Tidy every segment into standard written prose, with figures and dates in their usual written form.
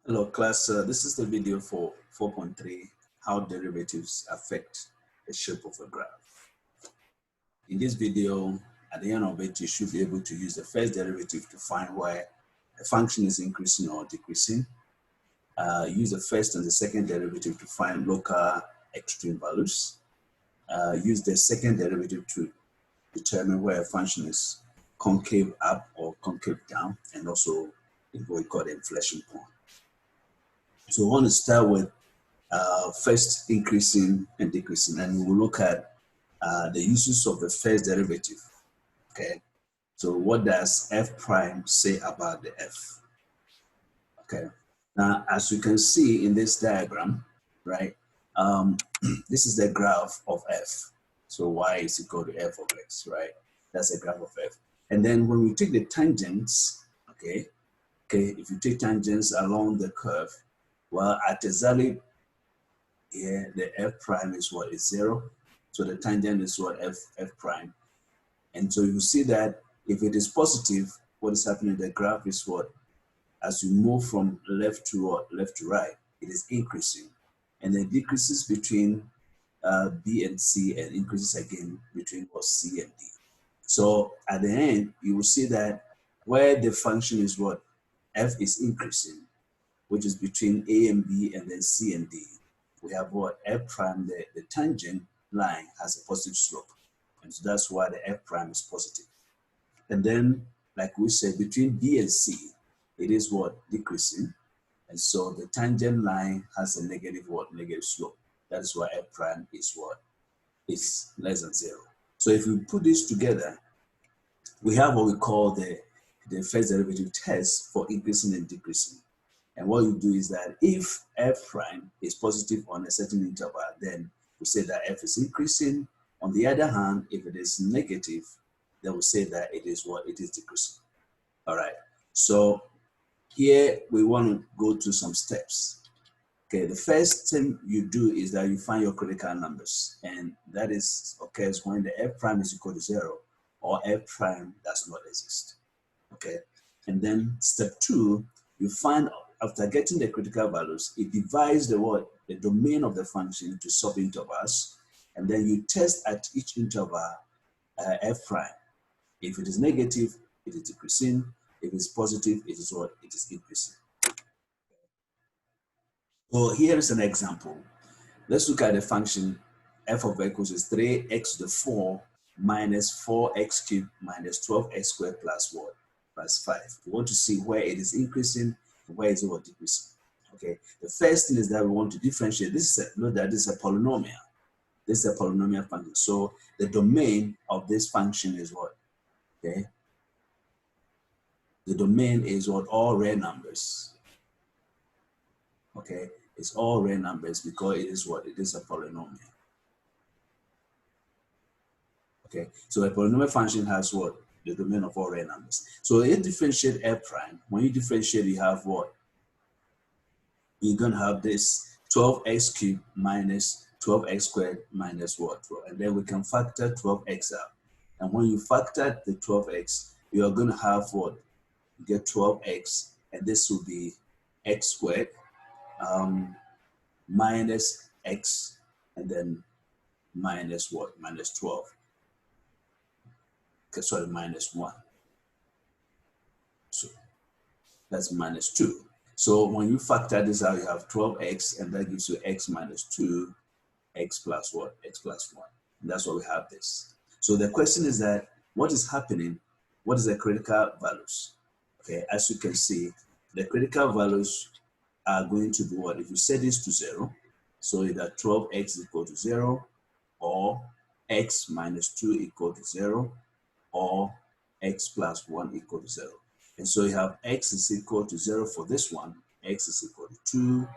Hello class, this is the video for 4.3, how derivatives affect the shape of a graph. In this video, at the end of it, you should be able to use the first derivative to find where a function is increasing or decreasing. Use the first and the second derivative to find local extreme values. Use the second derivative to determine where a function is concave up or concave down, and also what we call the inflection point. So we want to start with first increasing and decreasing, and we will look at the uses of the first derivative. Okay, so what does f prime say about the f? Okay, now as you can see in this diagram, right, this is the graph of f. So y is equal to f of x, right? That's a graph of f. And then when we take the tangents, okay, if you take tangents along the curve, well, at exactly here, the f prime is what? Is 0. So the tangent is what? F prime. And so you see that if it is positive, what is happening in the graph is what? As you move from left to what? Left to right, it is increasing. And then decreases between B and C, and increases again between what? C and D. So at the end, you will see that where the function is what? F is increasing, which is between A and B, and then C and D. We have what? F prime, the tangent line has a positive slope. And so that's why the F prime is positive. And then, like we said, between B and C, it is what? Decreasing. And so the tangent line has a negative what? Negative slope. That is why F prime is what? Is less than 0. So if we put this together, we have what we call the first derivative test for increasing and decreasing. And what you do is that if f prime is positive on a certain interval, then we say that f is increasing. On the other hand, if it is negative, then we say that it is what? It is decreasing. All right. So here we want to go through some steps. Okay, the first thing you do is that you find your critical numbers, and that is occurs when the f prime is equal to 0 or f prime does not exist. Okay, and then step 2, you find, after getting the critical values, it divides the domain of the function into subintervals, and then you test at each interval f prime. If it is negative, it is decreasing. If it's positive, it is what? It is increasing. So here is an example. Let's look at the function f of x equals 3x to the 4 minus 4x cubed minus 12x squared plus what? Plus 5. We want to see where it is increasing and where it is decreasing. Okay. The first thing is that we want to differentiate. Note that this is a polynomial. This is a polynomial function. So the domain of this function is what? Okay. The domain is what? All real numbers. Okay. It's all real numbers because it is what? It is a polynomial. Okay, so a polynomial function has what? The domain of all real numbers. So it differentiate f prime. When you differentiate, you have what? You're going to have this 12x cubed minus 12x squared minus what? 12. And then we can factor 12x out. And when you factor the 12x, you are going to have what? You get 12x, and this will be x squared minus x, and then minus what? Minus 12. Okay, sorry, minus 1. So that's minus 2. So when you factor this out, you have 12x, and that gives you x minus 2, x plus what? X plus 1. And that's why we have this. So the question is that, what is happening? What is the critical values? Okay, as you can see, the critical values are going to be what? If you set this to 0, so either 12x equal to 0, or x minus 2 equal to 0, or x plus 1 equal to 0. And so you have x is equal to 0 for this one, x is equal to 2,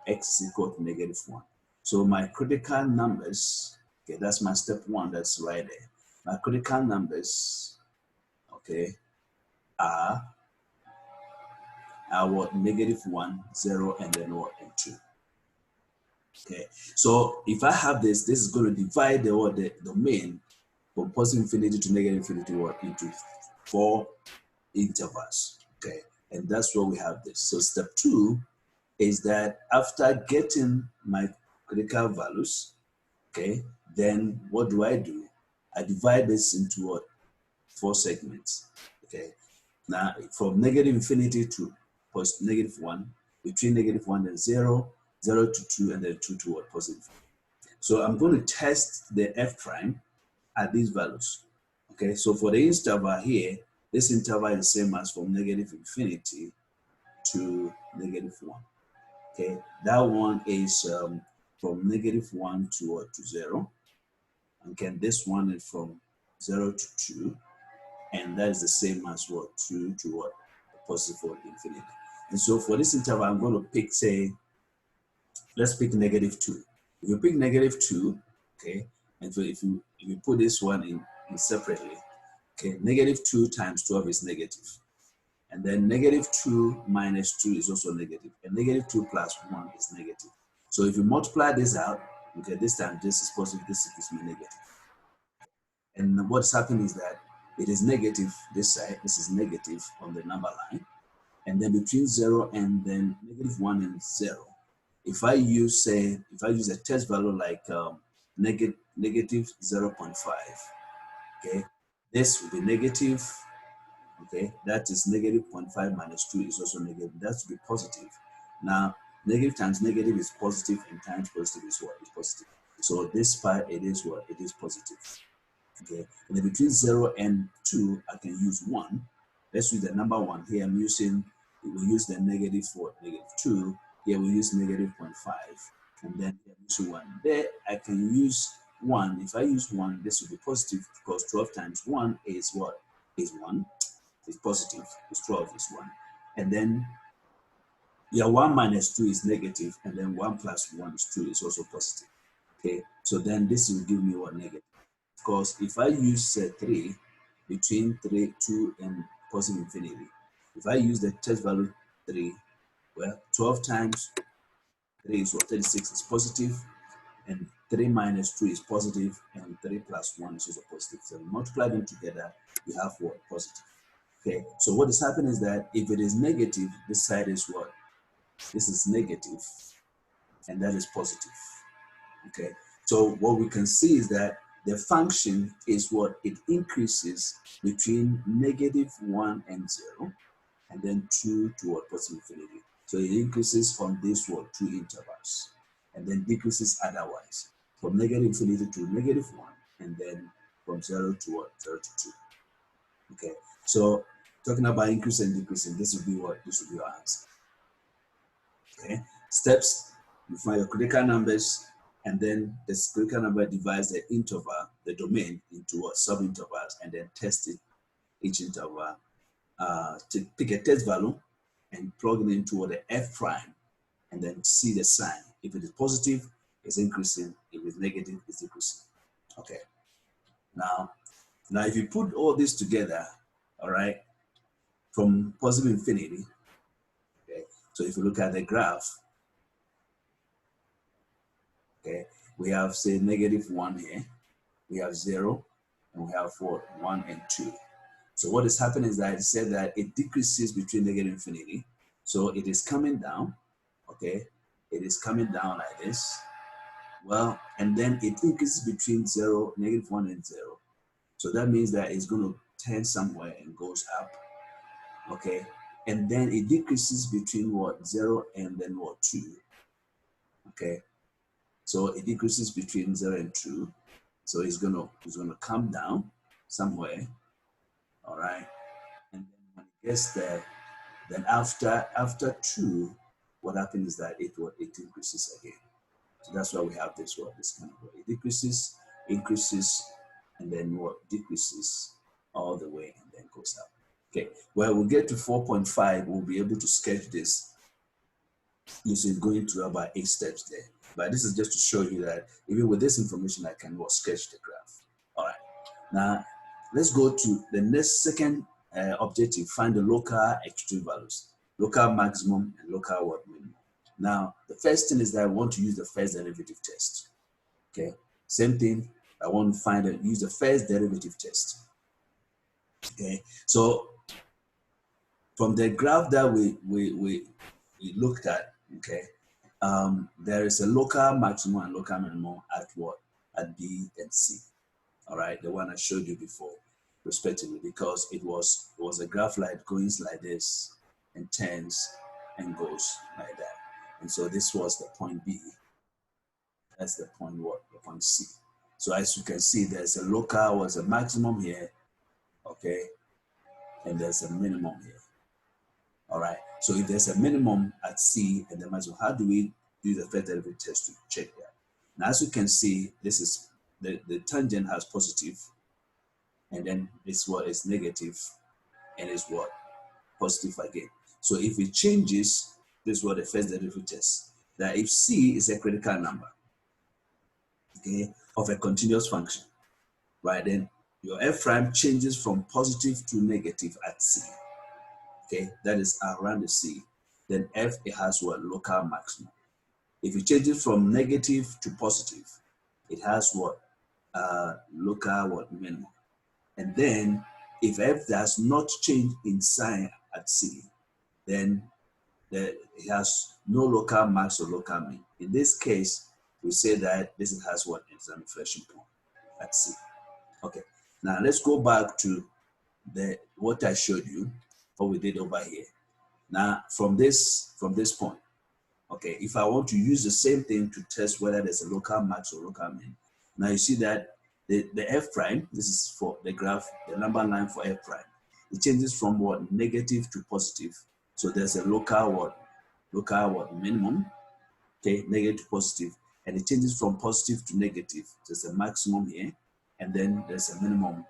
x is equal to negative 1. So my critical numbers, okay, that's my step 1, that's right there. My critical numbers, okay, are what? Negative 1, 0, and then what? And 2. Okay, so if I have this is going to divide the domain from positive infinity to negative infinity into 4 intervals. Okay, and that's where we have this. So step 2, is that after getting my critical values, okay, then what do? I divide this into what? 4 segments, okay? Now, from negative infinity to negative 1, between negative 1 and 0, 0 to 2, and then 2 to what? Positive. So I'm going to test the f prime at these values, okay? So for the interval here, this interval is the same as from negative infinity to negative 1, okay? That one is from negative 1 to 0. Okay, this one is from 0 to 2, and that is the same as what? 2 to what? Positive or infinity. And so for this interval, I'm going to pick, say, let's pick negative 2. If you pick negative 2, okay, and so if you put this one in separately, okay, negative 2 times 12 is negative. And then negative 2 minus 2 is also negative. And negative 2 plus 1 is negative. So if you multiply this out, okay, this time this is positive, this is negative. And what's happening is that it is negative this side, this is negative on the number line. And then between 0 and then negative 1 and 0, if I use, say, if I use a test value like negative 0.5, okay, this will be negative, okay, that is negative 0.5 minus 2 is also negative, that will be positive. Now, negative times negative is positive, and times positive is what? Is positive. So this part, it is what? It is positive. Okay, and then between 0 and 2, I can use 1. Let's use the number 1. Here I'm using, we'll use the negative for negative 2. Here we use negative 0.5. And then here I'm using 1. There I can use 1. If I use 1, this will be positive because 12 times 1 is what? Is 1. It's positive. It's 12 is 1. And then, yeah, 1 minus 2 is negative. And then 1 plus 1 is 2 is also positive. Okay, so then this will give me what? Negative. Because if I use 3 between 2 and positive infinity, if I use the test value 3, well, 12 times 3 is what? 36 is positive, and 3 minus 2 is positive, and 3 plus 1 is also positive. So multiply them together, you have what? Positive. Okay, so what is happening is that if it is negative, this side is what? This is negative, and that is positive. Okay, so what we can see is that the function is what? It increases between negative 1 and 0, and then 2 toward positive infinity. So it increases on these 2 intervals, and then decreases otherwise from negative infinity to negative 1, and then from 0 to what? 0 to 2. Okay, so talking about increase and decreasing, this will be what? This will be your answer. Okay, steps: you find your critical numbers, and then the critical number divides the interval, the domain, into what? Sub-intervals, and then test it, each interval, to pick a test value and plug it into what? The f prime, and then see the sign. If it is positive, it's increasing. If it's negative, it's decreasing. Okay. Now if you put all this together, all right, from positive infinity, okay, so if you look at the graph, okay, we have, say, negative 1 here, we have 0, and we have 4, 1 and 2. So what is happening is that it said that it decreases between negative infinity. So it is coming down, okay? It is coming down like this. Well, and then it increases between 0, negative 1 and 0. So that means that it's going to turn somewhere and goes up, okay? And then it decreases between what? 0 and then what? 2, okay? So it decreases between 0 and 2. So it's gonna come down somewhere, all right? And then when it gets there, then after 2, what happens is that it increases again. So that's why we have this kind of way. It decreases, increases, and then what? Decreases all the way and then goes up. Okay, well, we'll get to 4.5, we'll be able to sketch this. You see, going through about 8 steps there. But this is just to show you that even with this information, I can sketch the graph. All right. Now, let's go to the next second objective, find the local extreme values, local maximum and local minimum. Now, the first thing is that I want to use the first derivative test. Okay, same thing. I want to use the first derivative test. Okay, so from the graph that we looked at, Okay. There is a local maximum and local minimum at what? At B and C. All right, the one I showed you before, respectively, because it was a graph like going like this and turns and goes like that. And so this was the point B. That's the point what? The point C. So as you can see, there's a local, was a maximum here, okay, and there's a minimum here. All right. So if there's a minimum at C and the maximum, how do we do the first derivative test to check that? Now, as you can see, this is the tangent has positive, and then this what is negative, and it's what? Positive again. So if it changes, this is what the first derivative test. That if C is a critical number, okay, of a continuous function, right, then your f prime changes from positive to negative at C. Okay, that is around the C. Then f, it has what? Local maximum. If it changes from negative to positive, it has what? Local what? Minimum. And then if f does not change in sign at C, then it has no local max or local mean. In this case, we say that this has what? It's an inflection point at C. Okay, now let's go back to what I showed you, what we did over here. Now from this point, okay, if I want to use the same thing to test whether there's a local max or local mean, now you see that the f prime, this is for the graph, the number line for f prime, it changes from what? Negative to positive. So there's a local what? Local what? Minimum, okay, negative to positive, and it changes from positive to negative. There's a maximum here, and then there's a minimum.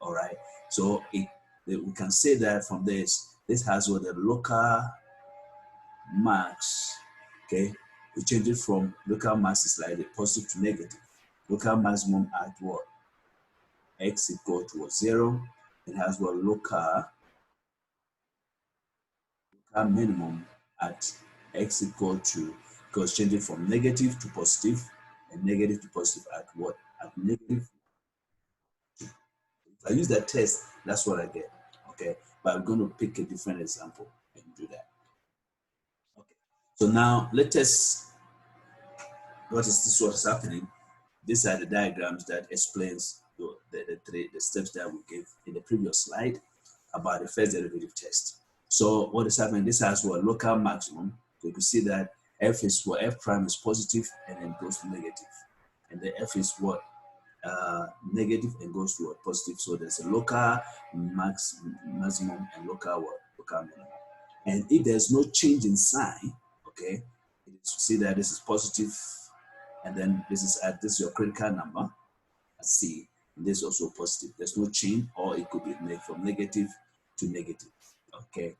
All right. So we can say that from this has what? The local max, okay, we change it from local max is like the positive to negative. Local maximum at what? X equal to 0. It has what? Local minimum at X equal to, because changing from negative to positive and negative to positive at what? At negative. If I use that test, that's what I get, okay? But I'm going to pick a different example and do that. Okay. So now let us, what is happening? These are the diagrams that explains the steps that we gave in the previous slide about the first derivative test. So what is happening? This has what? Local maximum. So you can see that f is what? F prime is positive and then goes to negative. And the f is what? Negative and goes to what? Positive. So there's a local maximum and local what? Local minimum. And if there's no change in sign, okay, you see that this is positive, and then this is your critical number at C, and this is also positive. There's no change, or it could be made from negative to negative. Okay,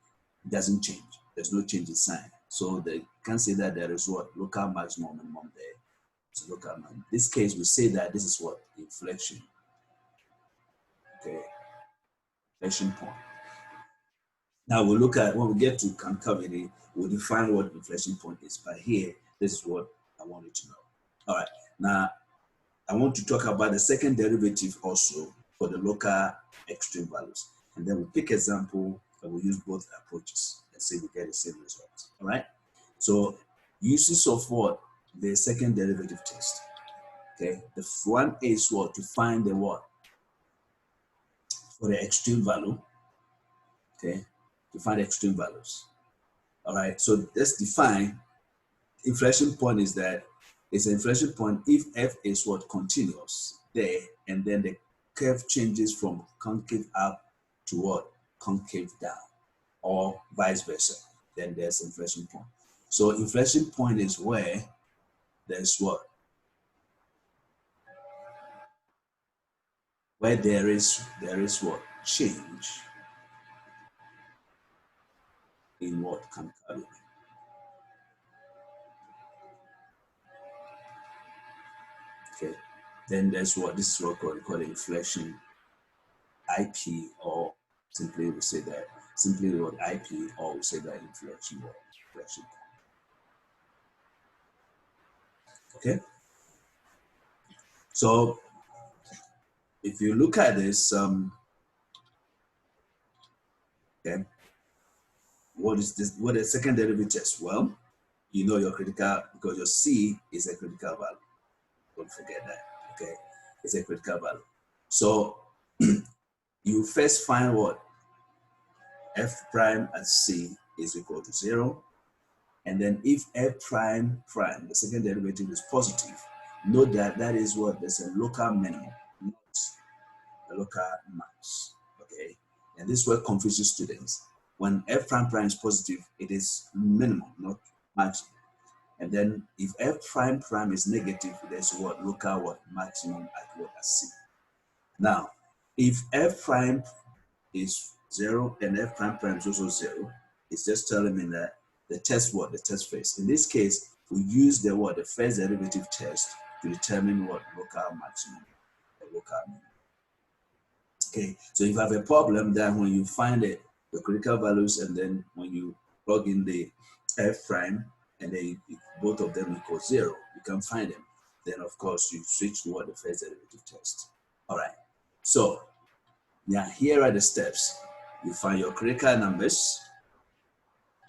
it doesn't change. There's no change in sign. So they can say that there is what? Local maximum minimum there. So local minimum. In this case, we say that this is what? Inflection. Okay, inflection point. Now we'll look at, when we get to concavity, we'll define what inflection point is. But here, this is what I want you to know. All right, now I want to talk about the second derivative also for the local extreme values. And then we'll pick example and we'll use both approaches and see if we get the same result. All right, so uses of what? The second derivative test. Okay, the one is what? To find the what? For the extreme value. Okay, to find extreme values. All right, so let's define inflection point is that it's an inflection point if f is what? Continuous there, and then the curve changes from concave up to what? Concave down, or vice versa. Then there's inflection point. So inflection point is where there's what? Where there is what? Change in what? Concavity. Okay, then there's what? This is what we call inflection IP, or simply we say that simply the word IP, or we say that inflection point. Okay, so if you look at this, okay, what is this? What is second derivative test? Well, you know your critical, because your C is a critical value. Don't forget that, okay? It's a critical value. So you first find what? F prime at C is equal to 0. And then if F prime prime, the second derivative is positive, note that that is what? There's a local minimum, not a local max, okay? And this is what confuses students. When F prime prime is positive, it is minimum, not maximum. And then if F prime prime is negative, there's what? Local what? Maximum at what? At C. Now, if F prime is 0 and F prime prime is also 0, it's just telling me that the test what? The test phase. In this case, we use the what? The first derivative test to determine what? Local maximum, the local minimum. Okay, so if you have a problem, then when you find the critical values and then when you plug in the F prime and then both of them equal 0, you can find them. Then of course you switch to what? The first derivative test. All right, so now here are the steps. You find your critical numbers.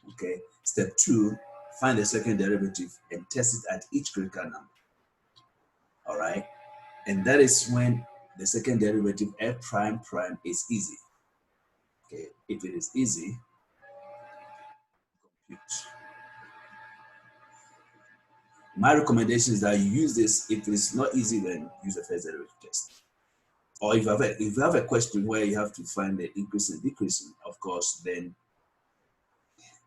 Okay, step 2, find the second derivative and test it at each critical number. All right, and that is when the second derivative F prime prime is easy. Okay, if it is easy, compute. My recommendation is that you use this. If it's not easy, then use the first derivative test. Or if you have a question where you have to find the increase and decrease, of course, then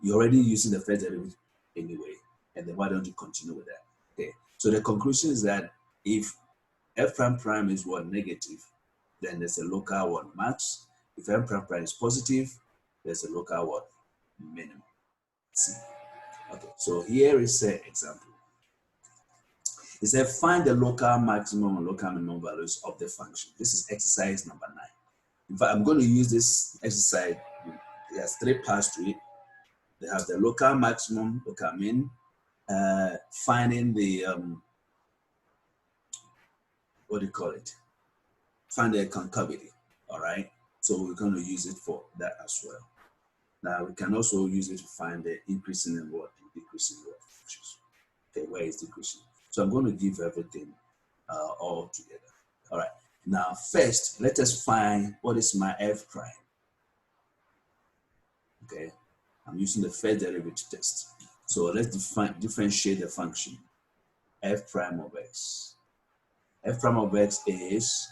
you're already using the first derivative anyway. And then why don't you continue with that? Okay. So the conclusion is that if F prime prime is what? Negative, then there's a local what? Max. If F prime prime is positive, there's a local what? Minimum. C. Okay. So here is an example. It said find the local maximum and local minimum values of the function. This is exercise number 9. In fact, I'm going to use this exercise. There's 3 parts to it. They have the local maximum, local min, finding the what do you call it? Find the concavity. All right. So we're going to use it for that as well. Now we can also use it to find the increasing and what? Decreasing what functions. Okay, where is decreasing? So I'm going to give everything all together. All right. Now, first, let us find what is my F prime. Okay. I'm using the first derivative test. So let's differentiate the function. F prime of x. F prime of x is,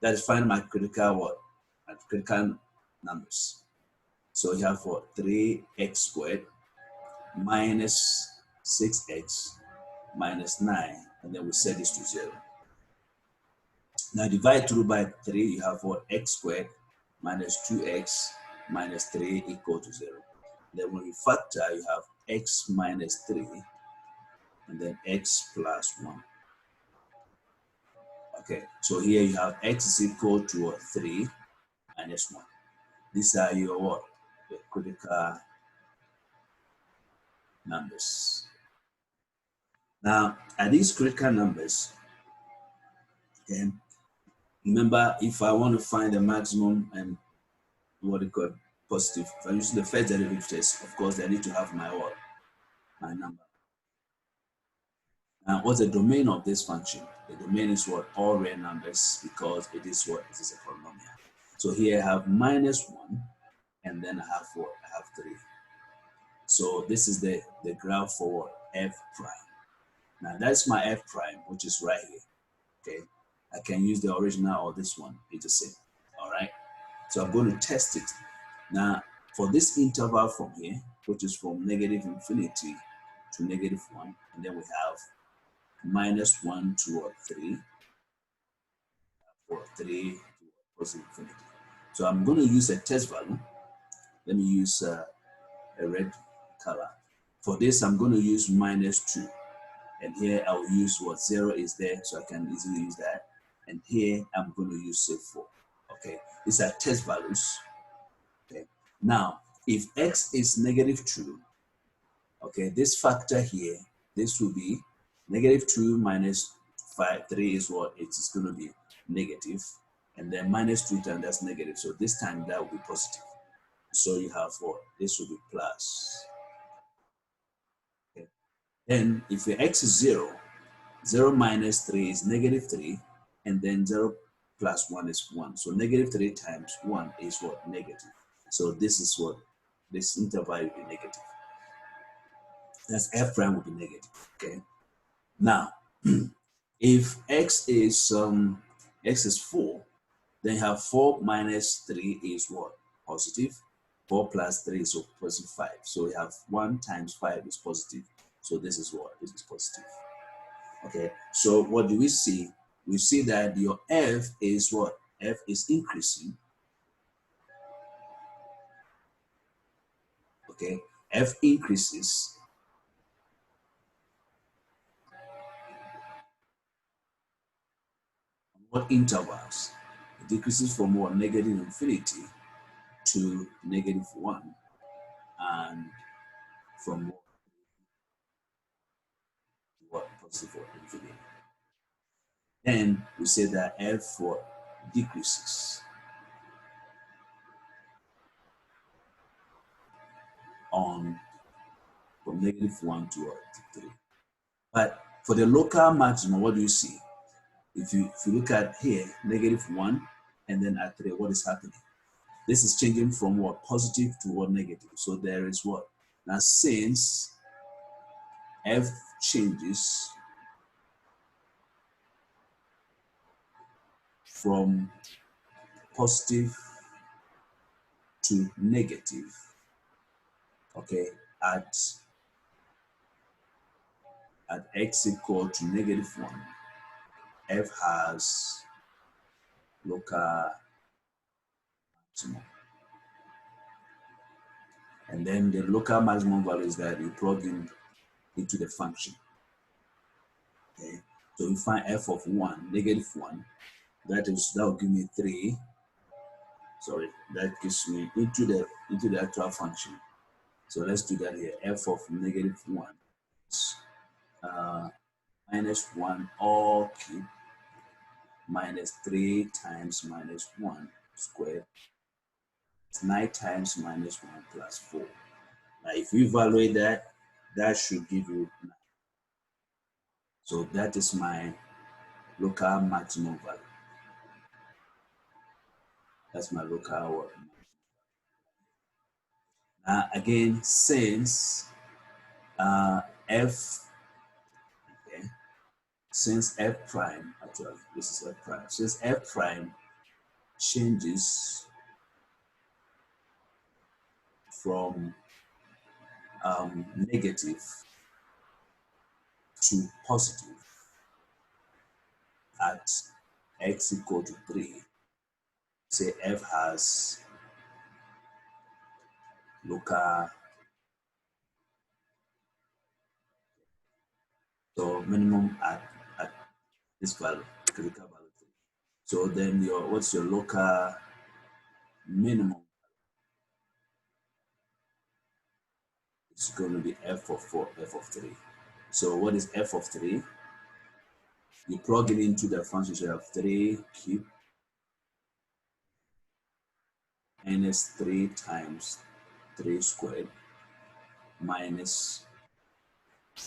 let's find my critical what? My critical numbers. So you have what? 3x squared minus 6x minus 9, and then we set this to 0. Now divide through by 3, you have what? X squared minus 2x minus 3 equal to 0. Then when you factor, you have x minus 3 and then x plus 1. Okay, so here you have x is equal to 3 minus 1. These are your what? The critical numbers. Now, at these critical numbers, okay, remember, if I want to find the maximum and what you call positive, if I'm using the first derivative test, of course, I need to have my what? My number. Now, what's the domain of this function? The domain is what? All real numbers, because it is what? It is a polynomial. So here I have minus 1, and then I have what? I have 3. So this is the graph for what? F prime. Now that's my F prime, which is right here. Okay, I can use the original or this one. It's the same. All right. So I'm going to test it. Now for this interval from here, which is from negative infinity to negative 1, and then we have minus 1 to 3, or 3 to positive infinity. So I'm going to use a test value. Let me use a red color. For this, I'm going to use minus 2. And here I'll use what? 0 is there, so I can easily use that. And here I'm going to use say 4. Okay, these are test values. Okay, now if x is negative 2, okay, this factor here, this will be negative 2 minus 3 is what? It is going to be negative, and then minus 2 times that's negative. So this time that will be positive. So you have what? This will be plus. Okay. Then if your x is 0, 0 minus 3 is negative 3, and then 0 plus 1 is 1. So negative 3 times 1 is what? Negative. So this is what? This interval will be negative. That's f prime will be negative. Okay. Now, if x is 4, then you have 4 minus 3 is what? Positive. 4 plus 3 is positive 5. So we have 1 times 5 is positive. So this is what? This is positive. Okay, so what do we see? We see that your f is what? F is increasing. Okay, f increases on what intervals? It decreases from what? Negative infinity to negative 1, and from what? Positive or infinity. Then we say that f what? Decreases on from negative 1 to 3. But for the local maximum, what do you see? If you look at here, negative 1, and then at 3, what is happening? This is changing from what? Positive to what? Negative. So there is what? Now since f changes from positive to negative, okay, at x equal to negative 1, f has local maximum. And then the local maximum value is that you plug in into the function. Okay, so we find f of 1, negative 1. That will give me 3. Sorry, that gives me into the actual function. So let's do that here. F of negative 1 is minus 1 all cube minus 3 times minus 1 squared. It's 9 times minus 1 plus 4. Now, if we evaluate that, that should give you 9. So that is my local maximum value. That's my local one. Now, again, since f, okay, since f prime, actually, this is f prime, since f prime changes from negative to positive at x equal to 3, say f has local, so minimum at this value, critical value 3. So then what's your local minimum? It's going to be f of 4, f of 3. So what is f of 3? You plug it into the function, so you have 3 cubed minus 3 times 3 squared minus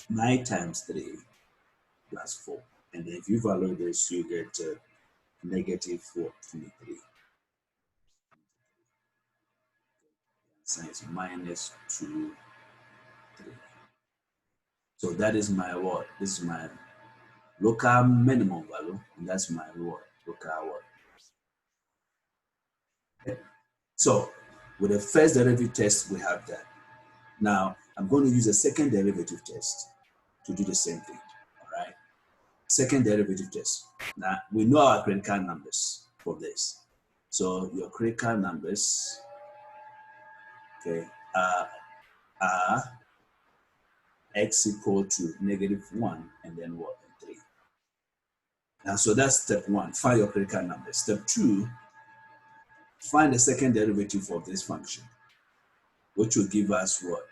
9 times 3 plus 4. And then if you value this, you get negative 423. So it's minus 2, 3. So that is my what? This is my local minimum value, and that's my what? Local what? Okay. So with the first derivative test, we have that. Now I'm going to use a second derivative test to do the same thing. All right. Second derivative test. Now we know our critical numbers for this. So your critical numbers, okay, are x equal to negative 1 and then what? 3. Now, so that's step 1. Find your critical number. Step 2, find the second derivative of this function, which will give us what?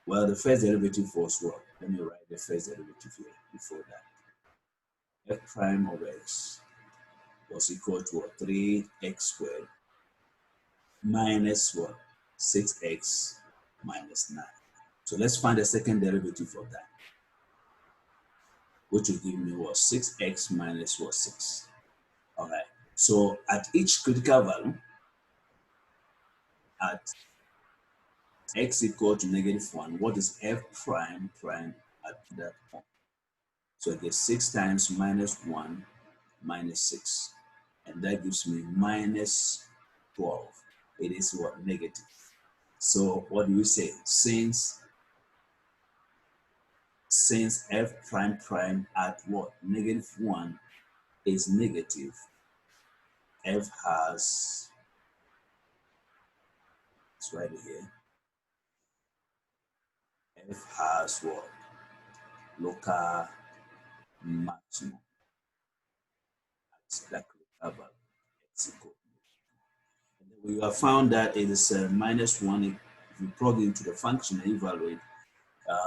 Well, the first derivative was what? Let me write the first derivative here before that. F prime of x was equal to what? 3x squared minus what? 6x minus 9. So let's find the second derivative of that. which will give me what? 6x minus what? 6. All right. So at each critical value, at x equal to -1, what is f prime at that point? So I get 6 times -1 minus 6. And that gives me minus 12. It is what? Negative. So what do we say? Since f prime at what? -1 is negative, f has, let's write it here, f has what? Local maximum. That critical value x equal. And then we have found that it is -1. If you plug into the function and evaluate,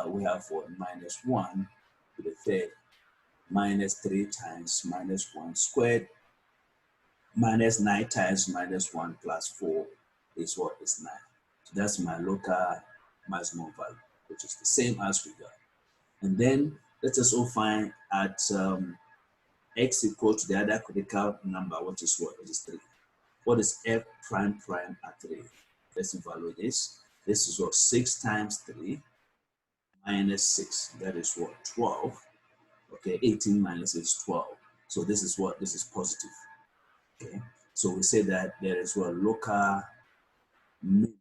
we have what? -1 to the third minus 3 times -1 squared minus 9 times -1 plus 4 is what? Is 9. So that's my local maximum value, which is the same as we got. And then let us also find at x equal to the other critical number, which is what? Which is 3. What is f prime at 3? Let's evaluate this. This is what? 6 times 3 minus 6. That is what? 12. Okay, 18 minus is 12. So this is what? This is positive. Okay, so we say that there is what? Local minimum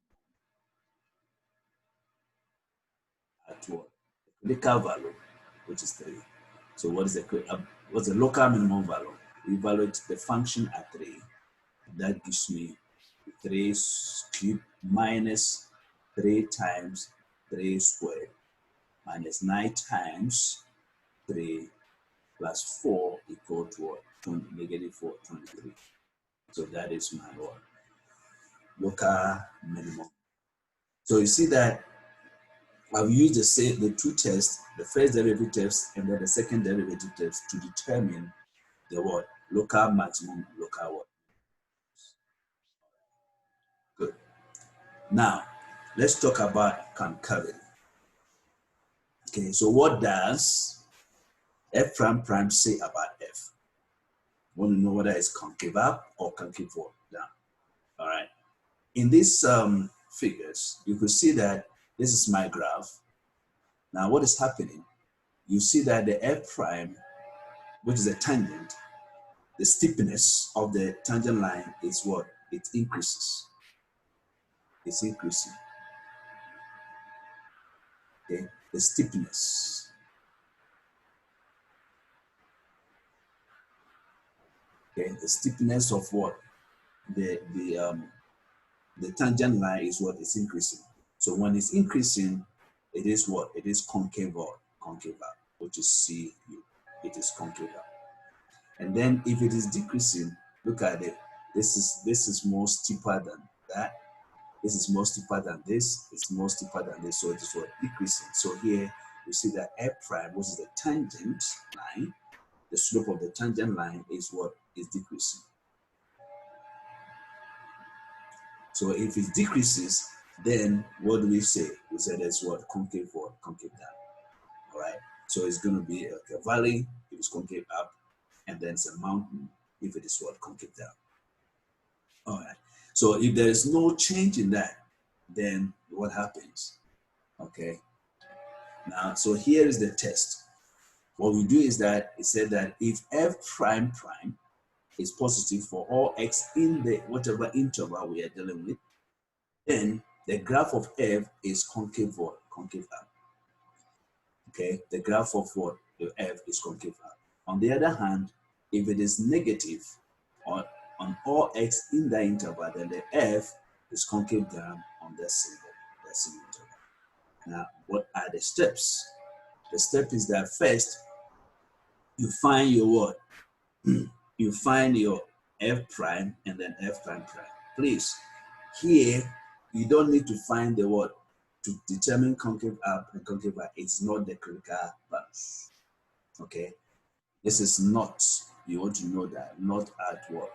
at what? The critical value, which is 3. So what is what's the local minimum value? We evaluate the function at 3. That gives me 3 cubed minus 3 times 3 squared minus 9 times 3 plus 4 equal to what? -4, 23. So that is my what? Local minimum. So you see that I've used the two tests, the first derivative test and then the second derivative test to determine the what? Local maximum, local what? Good. Now, let's talk about concavity. Okay, so what does f prime say about f? Want to know whether it's concave up or concave down? All right. In these figures, you could see that this is my graph. Now, what is happening? You see that the f prime, which is a tangent, the steepness of the tangent line is what? It increases. It's increasing. Okay, the steepness. Okay, the steepness of what? The tangent line is what is increasing. So when it's increasing, it is what? It is concave up, which is CU. It is concave up. And then if it is decreasing, look at it. This is more steeper than that. This is more steeper than this. It's more steeper than this. So it is what? Decreasing. So here you see that f prime, which is the tangent line, the slope of the tangent line is what? Is decreasing. So if it decreases, then what do we say? We say that's what? Concave down. All right. So it's going to be a valley if it's concave up, and then it's a mountain if it is what? Concave down. All right. So if there is no change in that, then what happens? Okay. Now, so here is the test. What we do is that it said that if f prime is positive for all x in the whatever interval we are dealing with, then the graph of f is concave up. Okay, the graph of what? The f is concave up. On the other hand, if it is negative on all x in the interval, then the f is concave down on the same interval. Now, what are the steps? The step is that first, you find your what? You find your f prime and then f prime. Please, here, you don't need to find the what? To determine concave up and concave up. It's not the critical values. Okay? This is not, you want to know that, not at what?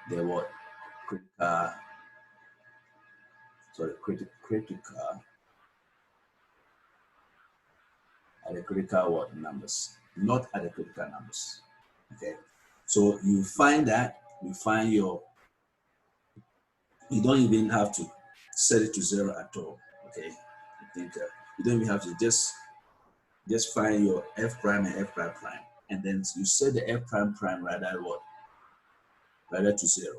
The what? Critical, at the critical what numbers. not at the critical numbers. Okay, so you find that, you find your, you don't even have to set it to 0 at all. Okay, I think you don't even have to just find your f prime and f prime prime, and then you set the f prime prime rather what? Rather to 0.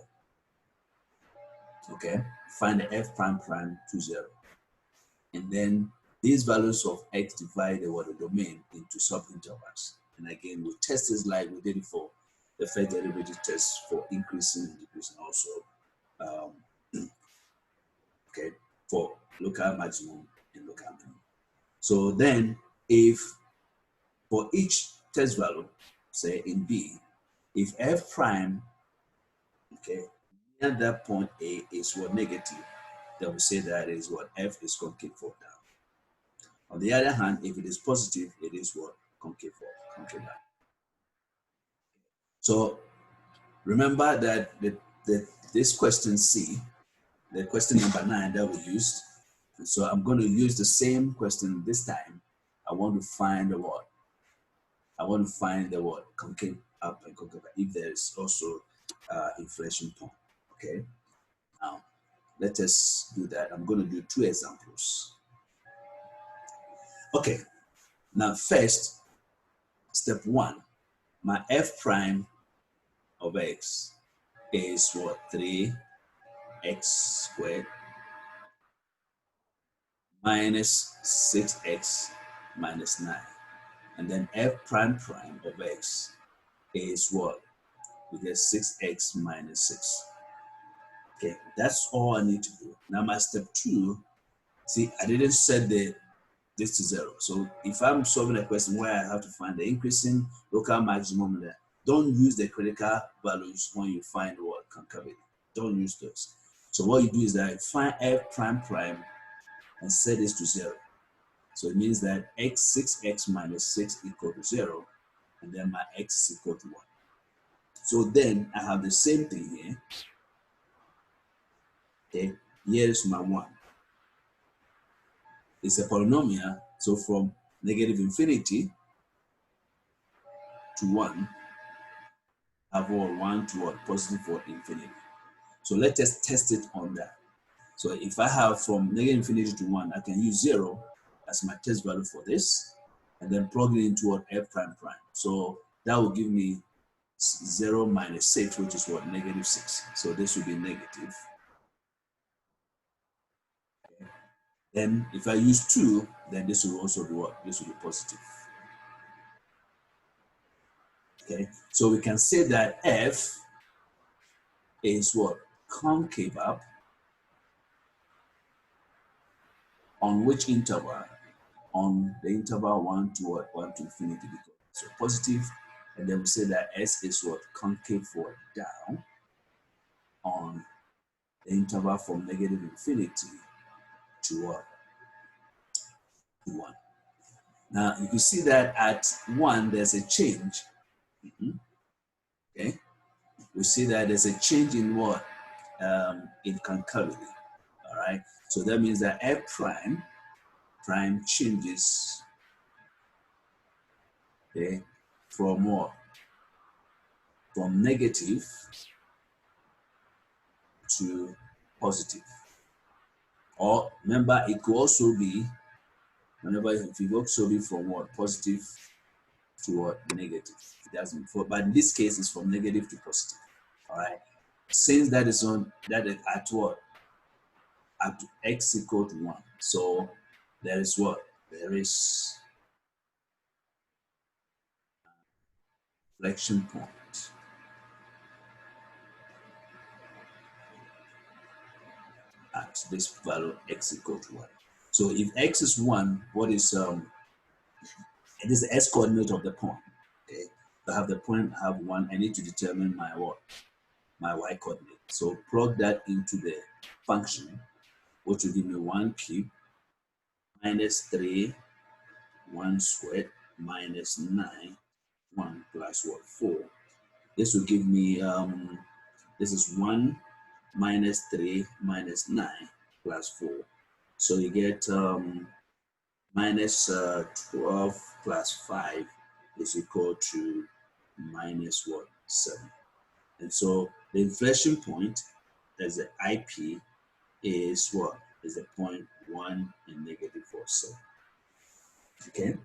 Okay, find the f prime prime to 0, and then these values of x divide the domain into subintervals. And again, we test this like we did it for the first derivative test for increasing and decreasing also. Okay, for local maximum and local minimum. So then, if for each test value, say in B, if f prime, okay, at that point A is what? Negative, then we say that is what? F is concave for down. On the other hand, if it is positive, it is what? Concave for concave down. So remember that this question C, the question number 9 that we used, and so I'm going to use the same question this time. I want to find the what? I want to find the what? Concave up and concave down, if there is also inflection point. Okay, now let us do that. I'm going to do 2 examples. Okay, now first, step 1, my f prime of x is what? 3x squared minus 6x minus 9. And then f prime prime of x is what? We get 6x minus 6. Okay, that's all I need to do. Now my step 2, see, I didn't set this to 0. So if I'm solving a question where I have to find the increasing local maximum there, don't use the critical values when you find what? Concavity. Don't use those. So what you do is that you find f prime prime and set this to 0. So it means that 6x minus 6 equal to 0, and then my x is equal to 1. So then I have the same thing here. Okay, here is my 1. It's a polynomial, so from negative infinity to 1, I have what? 1 to what? Positive for infinity. So let us test it on that. So if I have from negative infinity to 1, I can use 0 as my test value for this, and then plug it into what? F prime prime. So that will give me 0 minus 6, which is what? Negative 6. So this will be negative. Okay. Then if I use 2, then this will also be what? This will be positive. Okay, so we can say that F is what? Concave up on which interval? On the interval 1 to what? 1 to infinity. So positive, and then we say that S is what? Concave for down on the interval from negative infinity to what? To 1. Now you can see that at 1 there's a change. Okay, we see that there's a change in what? In concavity. All right, so that means that F prime changes, okay, from what? From negative to positive. Or remember, it could also be, whenever if it also be from what? Positive to what? Negative. It doesn't, but in this case, it's from negative to positive. All right. Since that is on that is at what? At x equal to 1. So there is what? There is inflection point at this value x equal to 1. So if x is 1, what is it is the s coordinate of the point. Okay, to have the point have 1, I need to determine my what? My y coordinate. So plug that into the function, which will give me 1 cube minus 3 1 squared minus 9 1 plus what? 4. This will give me this is 1 minus 3 minus 9 plus 4. So you get minus 12 plus 5 is equal to minus what? 7. And so the inflection point as the IP is what? Is the 0.1 and -4. Okay.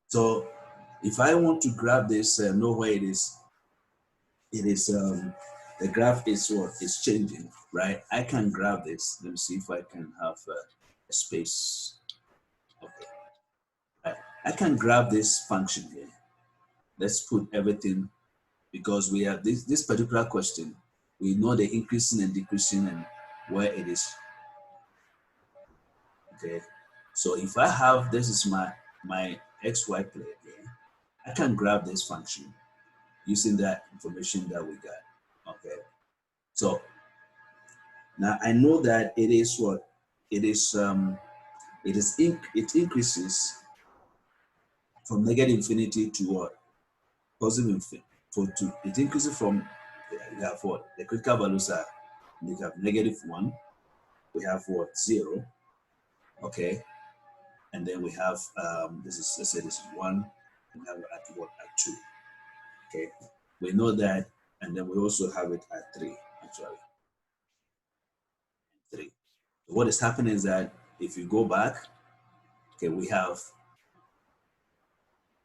So if I want to grab this, know where it is the graph is what is changing, right? I can grab this. Let me see if I can have a space. Okay. Right. I can grab this function here. Let's put everything, because we have this particular question. We know the increasing and decreasing and where it is. Okay. So if I have, this is my XY plane here, I can grab this function using that information that we got. Okay. So now I know that it is what? It increases from negative infinity to what? Positive infinity. It increases from, you have what? The critical values are, we have -1, we have what? 0, okay? And then we have, this is, let's say this is 1, and we have it at what? At 2, okay? We know that, and then we also have it at 3, actually. 3. So what is happening is that if you go back, okay, we have,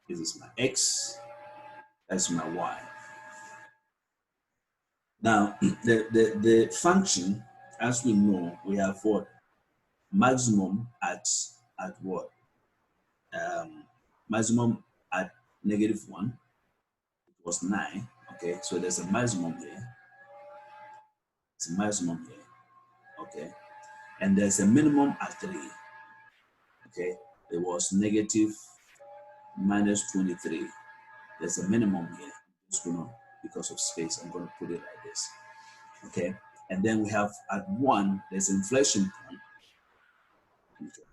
this is my X, that's my Y. Now, the function, as we know, we have what? Maximum at what? Maximum at -1, it was 9, okay? So there's a maximum here. It's a maximum here, okay? And there's a minimum at 3, okay? It was negative -23. There's a minimum here. I'm just gonna, because of space, I'm gonna put it like this, okay? And then we have at 1, there's inflection point. Okay.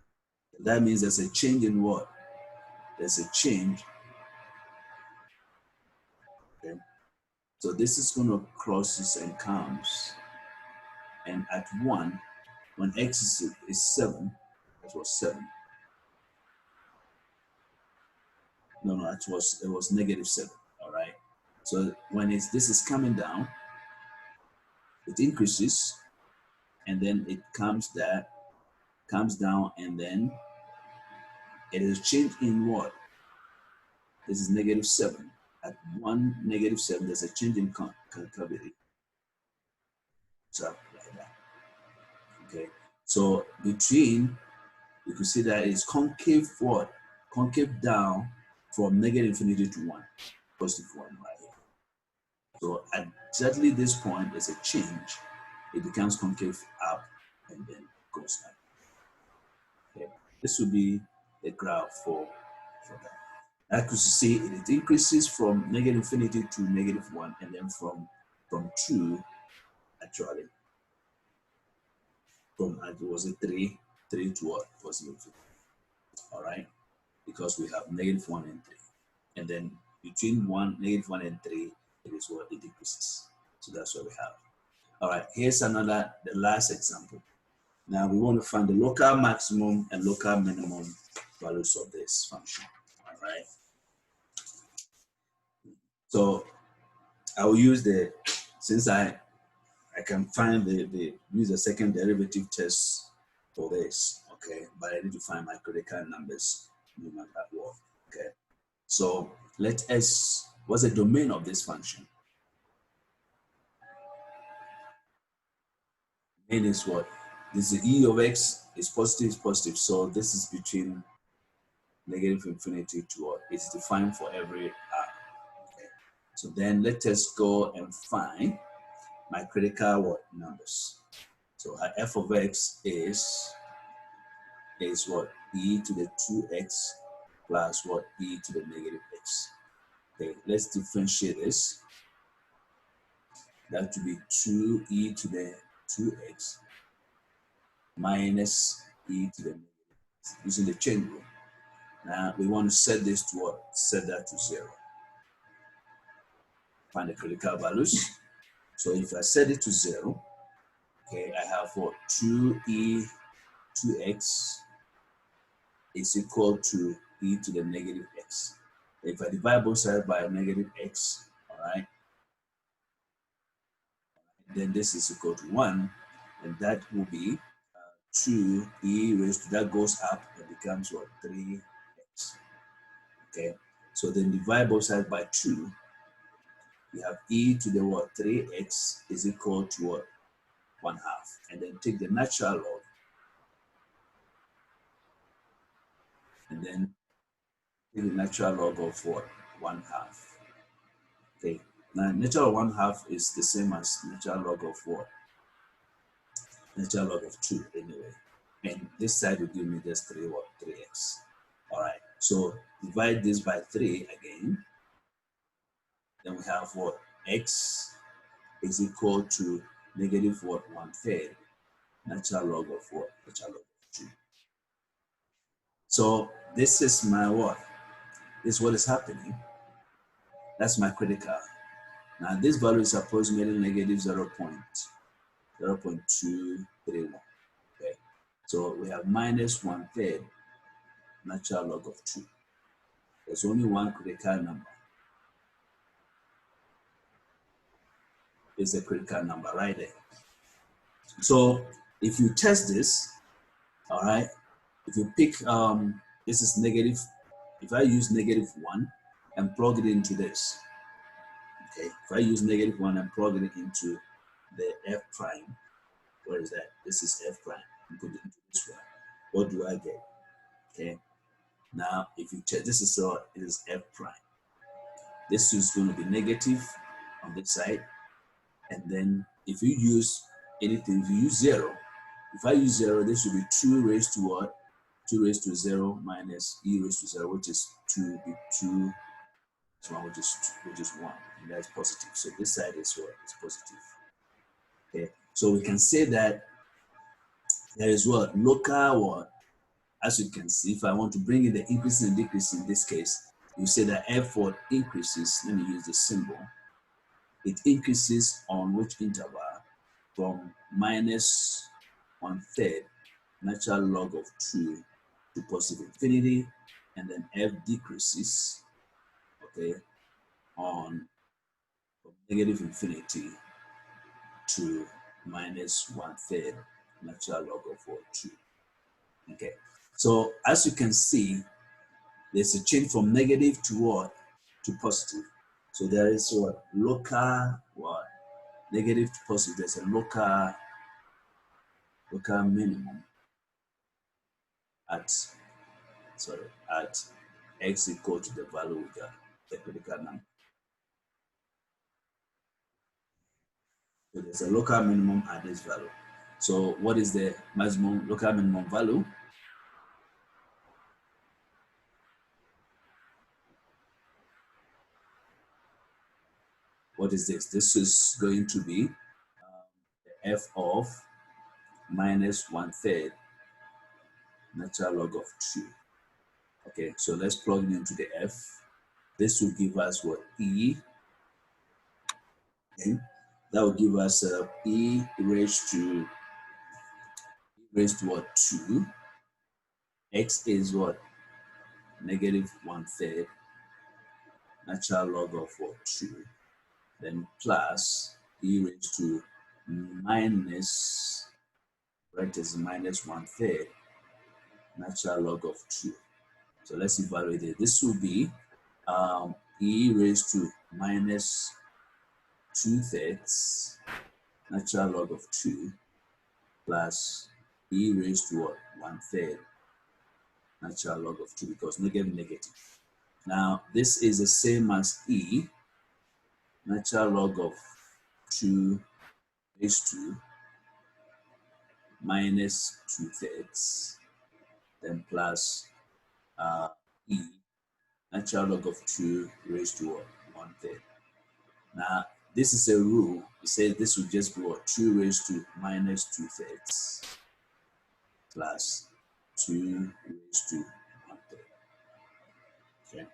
That means there's a change in what? There's a change. Okay. So this is going to crosses and comes. And at 1, when X is 7, that was 7. No, it was -7. All right. So when this is coming down, it increases, and then it comes down, and then it is changed in what? This is -7. At 1, -7, there's a change in concavity. So like that. Okay. So between, you can see that it's concave what? Concave down from -infinity to 1, +1 right here. So at exactly this point, there's a change. It becomes concave up and then goes up. Okay. This would be the graph for that. As you see, it increases from -infinity to -1, and then from 2, actually, from, it was a 3 to what? +infinity. All right, because we have -1 and 3, and then between -1 and 3, it is what? It decreases. So that's what we have. All right, here's the last example. Now we want to find the local maximum and local minimum values of this function. All right. So I will use since I can find use the second derivative test for this, okay, but I need to find my critical numbers no matter what, okay. So what's the domain of this function? Domain is what? This is E of X is positive, so this is between -infinity to what? It's defined for every R, okay. So then let us go and find my critical numbers. So f of X is what? E to the 2x plus what? E to the -x. Okay, let's differentiate this. That to be 2e to the 2x minus e to the -x, using the chain rule. Now we want to set this to what? Set that to 0. Find the critical values. So if I set it to 0, okay, I have what? 2e 2x is equal to e to the -x. If I divide both sides by negative x, all right, then this is equal to 1, and that will be 2e raised to, that goes up and becomes what, 3x. Okay, so then divide both sides by 2. We have e to the what, 3x is equal to what, 1/2. And then take the natural log, and then take the natural log of what, 1/2. Okay, now natural 1/2 is the same as natural log of what? Natural log of 2 anyway. And this side will give me just 3 what? 3x. All right, so divide this by 3 again. Then we have what? X is equal to negative what? 1/3 natural log of what? Natural log of 2. So this is my what? This is what is happening. That's my critical. Now this value is approximately negative 0.231. Okay, so we have minus 1/3 natural log of 2. There's only one critical number. It's a critical number right there. So if you test this, all right, if you pick this is negative, if I use -1 and plug it into this, okay, if I use -1 and plug it into the f prime, where is that? This is f prime, and put it into this one. What do I get? Okay, now if you check, this is what it is, f prime. This is going to be negative on this side, and then if you use anything, if you use 0, if I use 0, this will be 2 raised to what? 2 raised to 0 minus e raised to 0, which is 2, be 2, this one, which is 1, and that's positive. So this side is what? Is positive. Okay, so we can say that there is what? Local what? As you can see, if I want to bring in the increase and decrease in this case, you say that f what increases, let me use the symbol. It increases on which interval? From minus 1/3 natural log of 2 to positive infinity, and then f decreases, okay, on from negative infinity to minus 1/3 natural log of what, 2. Okay, so as you can see, there's a change from negative to what? To positive. So there is what? Local what? Negative to positive. There's a local minimum at x equal to the value we got, the critical number. So there's a local minimum at this value. So what is the maximum local minimum value? What is this? This is going to be f of minus 1/3 natural log of 2. Okay, so let's plug it into the f. This will give us what? E. Okay, that will give us e raised to what? 2. X is what? Negative 1/3 natural log of what? 2. Then plus e raised to minus, right, is minus 1/3 natural log of 2. So let's evaluate it. This will be e raised to minus 2/3 natural log of 2 plus e raised to what? 1/3 natural log of 2, because negative. Now this is the same as e natural log of 2 raised to minus 2/3, then plus e natural log of 2 raised to what? 1/3. Now this is a rule. It says this will just be what? 2 raised to minus 2/3 plus 2 raised to 1/3. Okay.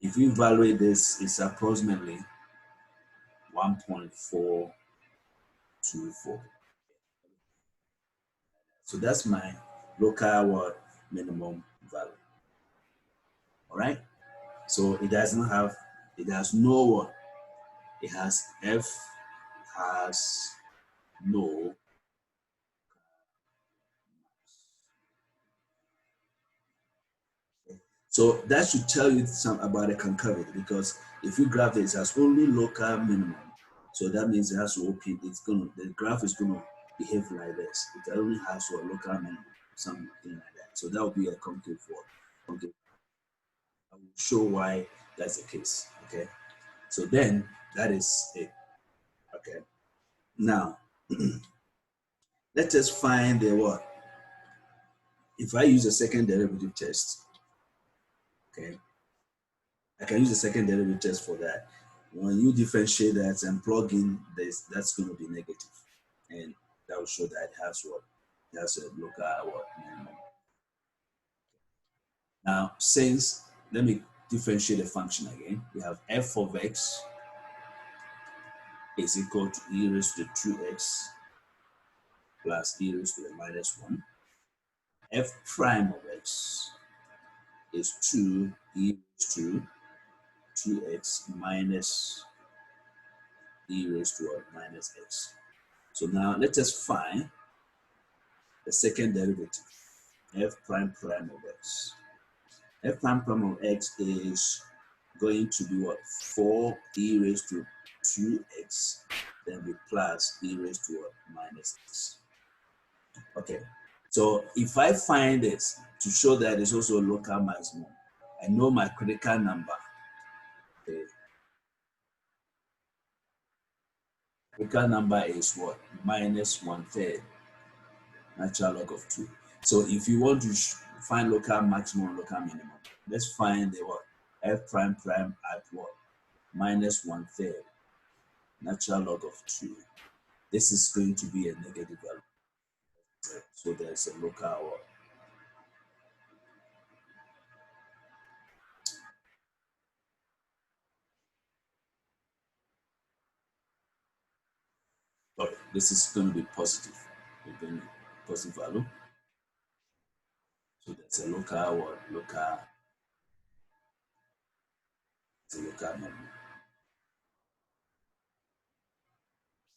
If you evaluate this, it's approximately 1.424. So that's my local what? Minimum value. All right. So it doesn't have, it has no what? It has f has no. So that should tell you some about the concavity, because if you graph this as only local minimum, so that means it has to open, the graph is gonna behave like this. It only has a local minimum, something like that. So that will be a concave word. Concave. I will show why that's the case. Okay. So then that is it. Okay. Now let us find the what? If I use a second derivative test, okay, I can use a second derivative test for that. When you differentiate that and plug in this, that's going to be negative. And that will show that it has what? It has a local what? Minimum. Now, since, let me differentiate the function again. We have f of x is equal to e raised to 2x plus e raised to the minus 1. F prime of x is 2 e raised to 2x minus e raised to minus x. So now let us find the second derivative, f prime prime of x. F prime prime of x is going to be what? 4 e raised to 2x, then be plus e raised to what? Minus x. Okay, so if I find this to show that it's also a local maximum, I know my critical number. Okay. Critical number is what? Minus 1/3 natural log of 2. So if you want to find local maximum, local minimum, let's find the what? F prime prime at what? Minus 1/3 natural log of 2. This is going to be a negative value. So there's a local what? Sorry, this is going to be positive. Positive value. So there's a local what? Local. It's a local number.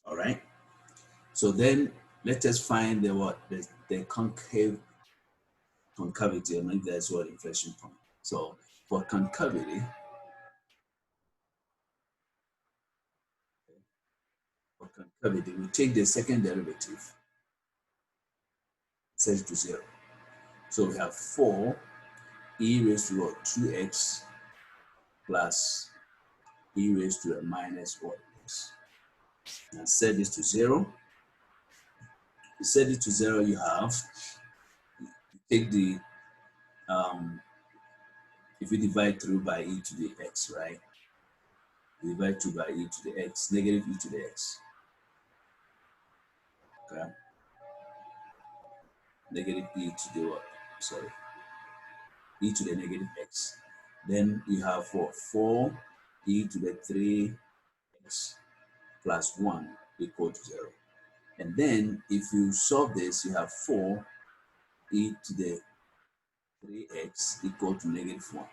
All right. So then let us find the what? The concavity. I mean, that's what inflection point. So for concavity, we take the second derivative, set it to 0. So we have 4 e raised to what? 2x plus e raised to a minus what? X. And set this to 0. You set it to 0, you take the, if you divide through by e to the x, right? You divide 2 by e to the x, negative e to the x. Okay? Negative e to the what? Sorry. E to the negative x. Then you have 4 e to the 3x plus 1 equal to 0. And then if you solve this, you have 4 e to the 3x equal to negative 1.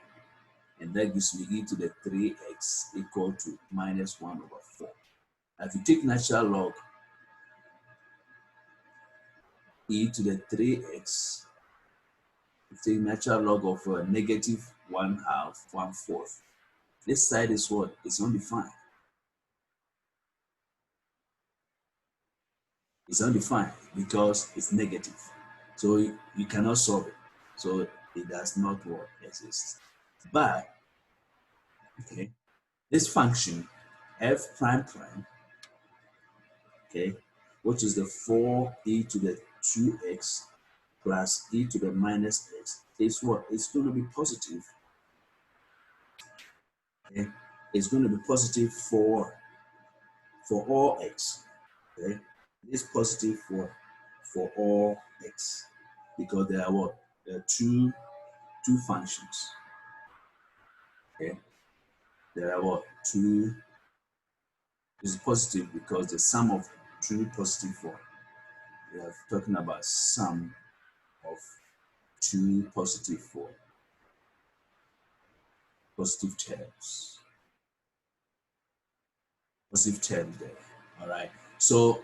And that gives me e to the 3x equal to minus 1 over 4. Now if you take natural log e to the 3x, you take natural log of negative 1/2, 1/4. This side is what? It's undefined. It's undefined because it's negative. So you cannot solve it. So it does not what exist. But, okay, this function, f prime prime, okay, which is the 4 e to the 2x plus e to the minus x, is what? It's going to be positive. Okay? It's going to be positive for all x. Okay? It is positive for all x because there are what? There are two functions. Okay? There are what? Two. It's positive because the sum of two positive one. We are talking about sum of two positive 4. positive terms. Positive terms there. All right. So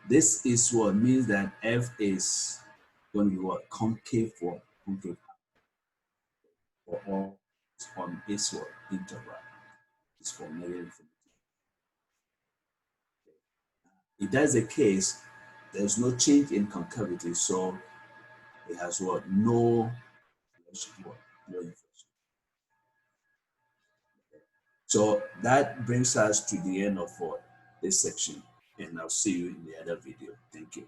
this is what means that F is going to be what? Concave what? Concave for all on its what? Integral. It's for negative infinity. If that's the case, there's no change in concavity, so it has what? No what? No inflation. So that brings us to the end of what? This section, and I'll see you in the other video. Thank you.